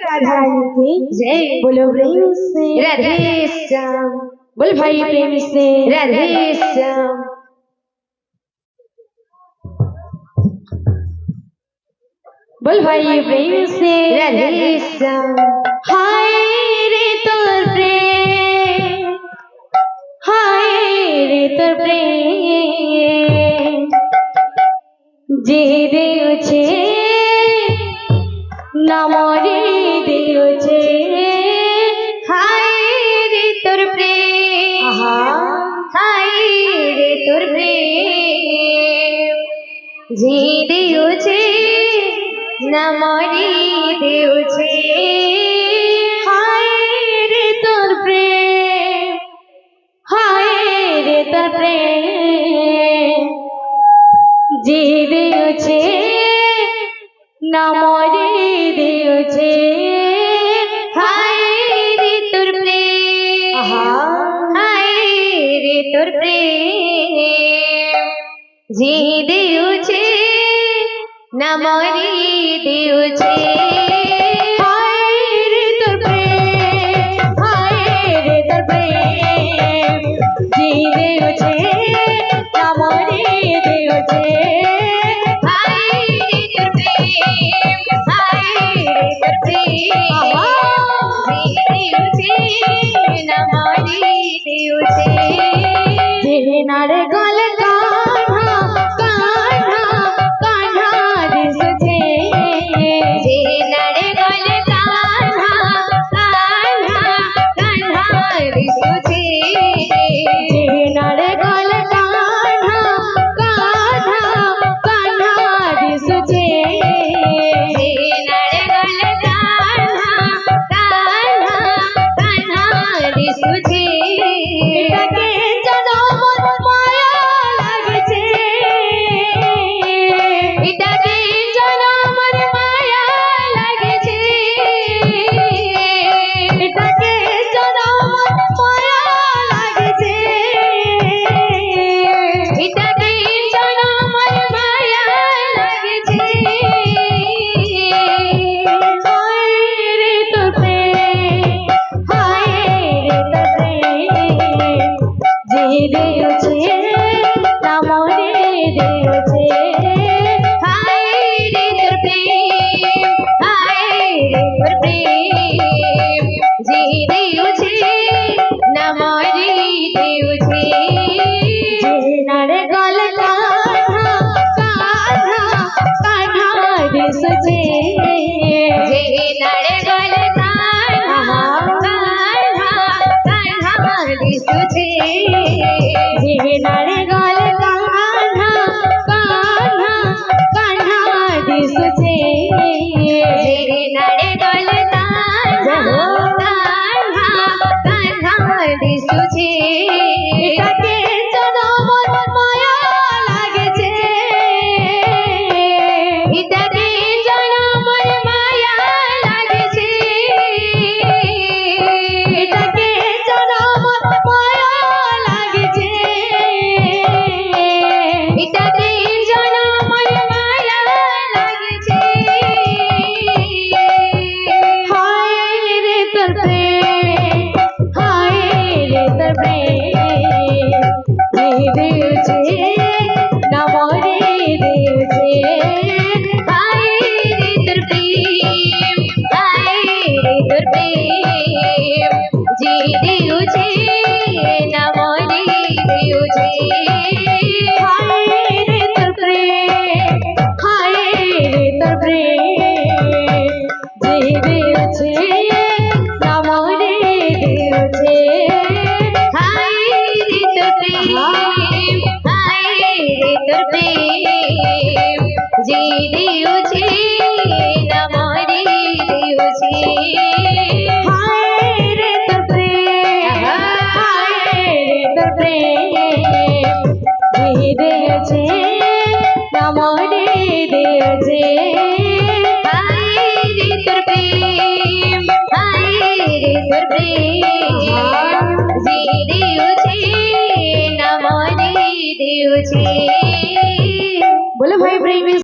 राधा रानी की जय। बोलो प्रेम से राधे श्याम। बोल भाई प्रेम से राधे श्याम। बोल भाई प्रेम से राधे श्याम। हाय रे तोर प्रेम, हाय रे तोर प्रेम, जे देउछे नामरे देउछे। हाय रे तोर प्रेम, हाय रे तोर प्रेम, जे देउछे नामरे देउछे। हाय रे तोर प्रेम, हाय रे तोर प्रेम, जे देउछे नामरे देउछे। हाय रे तोर प्रेम, हाय रे तोर प्रेम, जे देउछे नामरे देउछे। हाय रे तोर प्रेम, हाय रे तोर प्रेम, जे देउछे नामरे देउछे। हाय रे तोर प्रेम, हाय रे तोर प्रेम, जे देउछे नामरे देउछे। जे नारे गल कान्हा कान्हा कान्हा दिसुछे, जे नारे गल कान्हा कान्हा कान्हा दिसुछे। जे नारे गल कान्हा कान्हा कान्हा दिसुछे। जे नारे गल कान्हा कान्हा कान्हा दिसुछे। এটাকে জনম মায়া লাগছে, এটাকে জনমের মায়া লাগছে, এটাকে জনম মায়া লাগছে, এটাকে জনমের মায়া লাগছে। হায় রে তোর প্রেম, হায় রে তোর প্রেম, যে দেউছে নামরে দেউছে। হায় রে তোর প্রেম, হায় রে তোর প্রেম, যে দেউছে নামরে দেউছে। যে নারে গল কান্হা কান্হা কান্হা দিসুছে, যে নারে গল কান্হা কান্হা কান্হা দিসুছে। যে নারে গল কান্হা কান্হা কান্হা দিসুছে। যে নারে গল কান্হা কান্হা কান্হা দিসুছে। এটাকে জনম মায়া লাগছে, এটাকে জনমের মায়া লাগছে, এটাকে জনম মায়া লাগছে, এটাকে জনমের মায়া লাগছে। হায় রে তোর প্রেম, হায় রে তোর প্রেম, যে দেউছে নামরে দেউছে। হায় রে তোর প্রেম, হায় রে তোর প্রেম, যে দেউছে নামরে দেউছে। হায় রে তোর প্রেম, হায় রে তোর প্রেম, যে দেউছে নামরে দেউছে। হায় রে তোর প্রেম, হায় রে তোর প্রেম, যে দেউছে নামরে দেউছে। হায় রে তোর প্রেম, হায় রে তোর প্রেম, যে দেউছে নামরে দেউছে। হায় রে তোর প্রেম, হায় রে তোর প্রেম, যে দেউছে নামরে দেউছে। बोलो भाई प्रेम